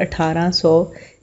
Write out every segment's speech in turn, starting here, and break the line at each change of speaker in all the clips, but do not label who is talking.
1800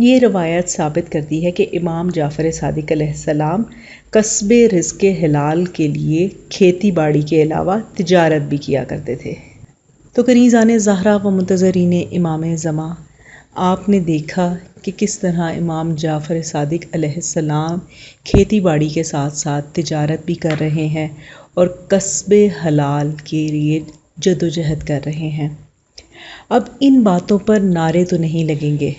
یہ روایت ثابت کرتی ہے کہ امام جعفر صادق علیہ السلام کسب رزق حلال کے لیے کھیتی باڑی کے علاوہ تجارت بھی کیا کرتے تھے۔ تو کنیزان زہرا و منتظرین امام زمان، آپ نے دیکھا کہ کس طرح امام جعفر صادق علیہ السلام کھیتی باڑی کے ساتھ ساتھ تجارت بھی کر رہے ہیں اور کسب حلال کے لیے جدوجہد کر رہے ہیں۔ اب ان باتوں پر نعرے تو نہیں لگیں گے،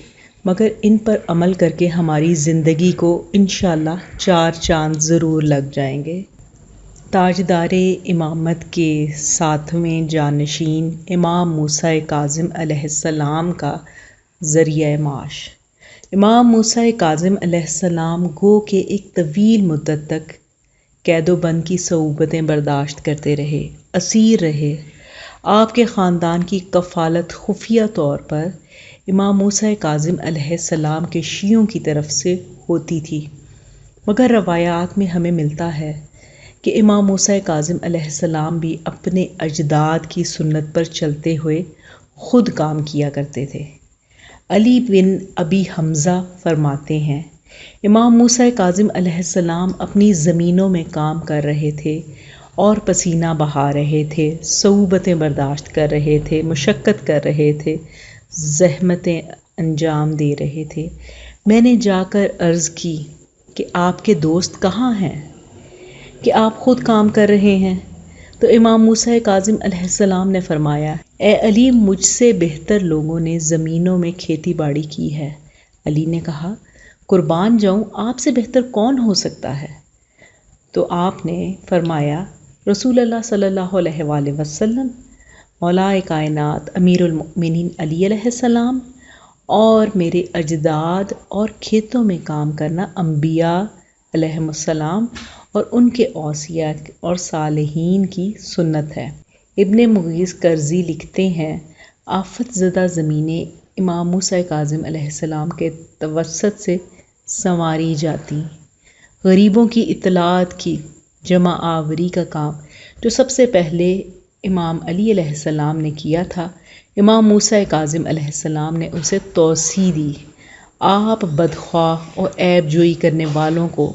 مگر ان پر عمل کر کے ہماری زندگی کو انشاءاللہ 4 چاند ضرور لگ جائیں گے۔ تاجدار امامت کے 7ویں جانشین امام موسیٰ کاظم علیہ السلام کا ذریعہ معاش۔ امام موسیٰ کاظم علیہ السلام گو کہ ایک طویل مدت تک قید و بند کی صعوبتیں برداشت کرتے رہے، اسیر رہے۔ آپ کے خاندان کی کفالت خفیہ طور پر امام موسیٰ کاظم علیہ السلام کے شیعوں کی طرف سے ہوتی تھی، مگر روایات میں ہمیں ملتا ہے کہ امام موسیٰ کاظم علیہ السلام بھی اپنے اجداد کی سنت پر چلتے ہوئے خود کام کیا کرتے تھے۔ علی بن ابی حمزہ فرماتے ہیں، امام موسیٰ کاظم علیہ السلام اپنی زمینوں میں کام کر رہے تھے اور پسینہ بہا رہے تھے، صعوبتیں برداشت کر رہے تھے، مشقت کر رہے تھے، زحمتیں انجام دے رہے تھے۔ میں نے جا کر عرض کی کہ آپ کے دوست کہاں ہیں کہ آپ خود کام کر رہے ہیں؟ تو امام موسیٰ کاظم علیہ السلام نے فرمایا، اے علی، مجھ سے بہتر لوگوں نے زمینوں میں کھیتی باڑی کی ہے۔ علی نے کہا، قربان جاؤں، آپ سے بہتر کون ہو سکتا ہے؟ تو آپ نے فرمایا، رسول اللہ صلی اللہ علیہ وآلہ وسلم، مولا کائنات امیر المؤمنین علی علیہ السلام، اور میرے اجداد اور کھیتوں میں کام کرنا انبیاء علیہم السلام اور ان کے اوصیاء اور صالحین کی سنت ہے۔ ابن مغیث کرزی لکھتے ہیں، آفت زدہ زمینیں امام موسیٰ کاظم علیہ السلام کے توسط سے سنواری جاتی۔ غریبوں کی اطلاعات کی جمع آوری کا کام جو سب سے پہلے امام علی علیہ السلام نے کیا تھا، امام موسیٰ کاظم علیہ السلام نے اسے توسیع دی۔ آپ بدخواہ اور عیب جوئی کرنے والوں کو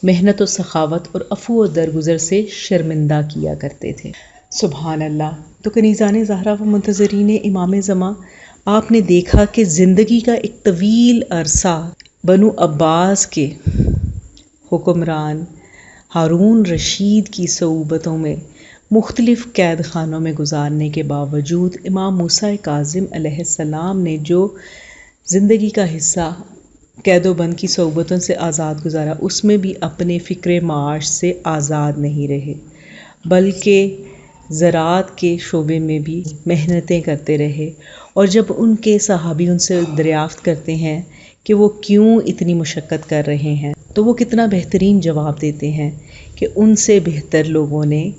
محنت و سخاوت اور عفو و درگزر سے شرمندہ کیا کرتے تھے۔ سبحان اللہ۔ تو کنیزان زہرا و منتظرین امام زمان، آپ نے دیکھا کہ زندگی کا ایک طویل عرصہ بنو عباس کے حکمران ہارون رشید کی صعوبتوں میں مختلف قید خانوں میں گزارنے کے باوجود امام موسیٰ کاظم علیہ السلام نے جو زندگی کا حصہ قید و بند کی صعوبتوں سے آزاد گزارا، اس میں بھی اپنے فکر معاش سے آزاد نہیں رہے، بلکہ زراعت کے شعبے میں بھی محنتیں کرتے رہے۔ اور جب ان کے صحابی ان سے دریافت کرتے ہیں کہ وہ کیوں اتنی مشقت کر رہے ہیں، تو وہ کتنا بہترین جواب دیتے ہیں کہ ان سے بہتر لوگوں نے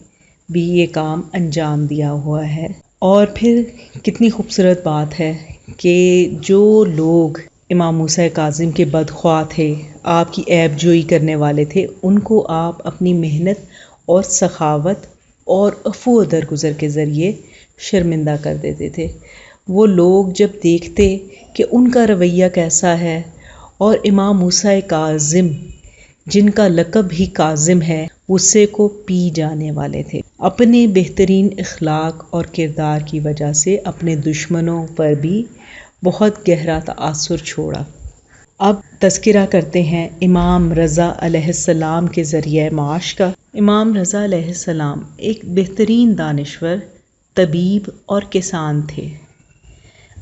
بھی یہ کام انجام دیا ہوا ہے۔ اور پھر کتنی خوبصورت بات ہے کہ جو لوگ امام موسیٰ کاظم کے بدخواہ تھے، آپ کی عیب جوئی کرنے والے تھے، ان کو آپ اپنی محنت اور سخاوت اور عفو و درگزر کے ذریعے شرمندہ کر دیتے تھے۔ وہ لوگ جب دیکھتے کہ ان کا رویہ کیسا ہے، اور امام موسیٰ کاظم جن کا لقب ہی کاظم ہے، غصے کو پی جانے والے تھے، اپنے بہترین اخلاق اور کردار کی وجہ سے اپنے دشمنوں پر بھی بہت گہرا تاثر چھوڑا۔ اب تذکرہ کرتے ہیں امام رضا علیہ السلام کے ذریعہ معاش کا۔ امام رضا علیہ السلام ایک بہترین دانشور، طبیب اور کسان تھے۔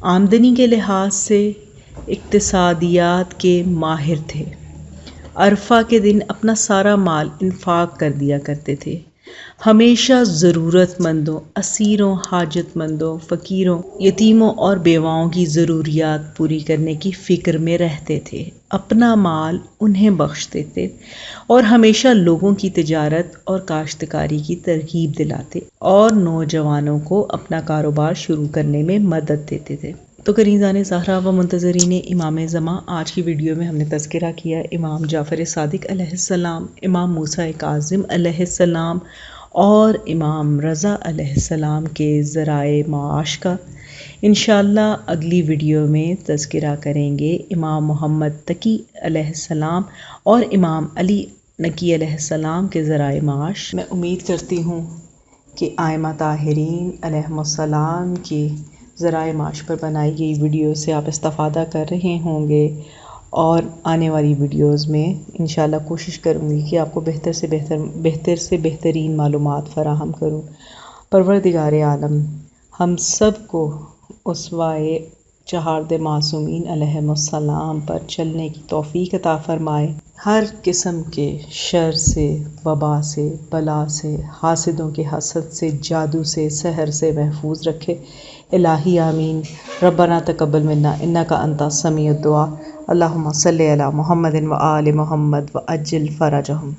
آمدنی کے لحاظ سے اقتصادیات کے ماہر تھے۔ عرفہ کے دن اپنا سارا مال انفاق کر دیا کرتے تھے۔ ہمیشہ ضرورت مندوں، اسیروں، حاجت مندوں، فقیروں، یتیموں اور بیواؤں کی ضروریات پوری کرنے کی فکر میں رہتے تھے۔ اپنا مال انہیں بخش دیتے اور ہمیشہ لوگوں کی تجارت اور کاشتکاری کی ترغیب دلاتے اور نوجوانوں کو اپنا کاروبار شروع کرنے میں مدد دیتے تھے۔ تو کنیزان زہرا و منتظرین امام زمان، آج کی ویڈیو میں ہم نے تذکرہ کیا امام جعفر صادق علیہ السلام، امام موسیٰ کاظم علیہ السلام اور امام رضا علیہ السلام کے ذرائع معاش کا انشاءاللہ اگلی ویڈیو میں تذکرہ کریں گے امام محمد تقی علیہ السلام اور امام علی نقی علیہ السلام کے ذرائع معاش۔ میں امید کرتی ہوں کہ ائمہ طاہرین علیہم السلام کی ذرائع معاش پر بنائی گئی ویڈیو سے آپ استفادہ کر رہے ہوں گے، اور آنے والی ویڈیوز میں انشاءاللہ کوشش کروں گی کہ آپ کو بہتر سے بہترین معلومات فراہم کروں۔ پروردگار عالم ہم سب کو اسوائے چہارد معصومین علیہم السلام پر چلنے کی توفیق عطا فرمائے، ہر قسم کے شر سے، وبا سے، بلا سے، حاسدوں کے حسد سے، جادو سے، سحر سے محفوظ رکھے۔ الہی آمین۔ ربنا تقبل منا انک انت السمیع الدعاء۔ اللہم صلی علی محمد و آل محمد و عجل فرجہم۔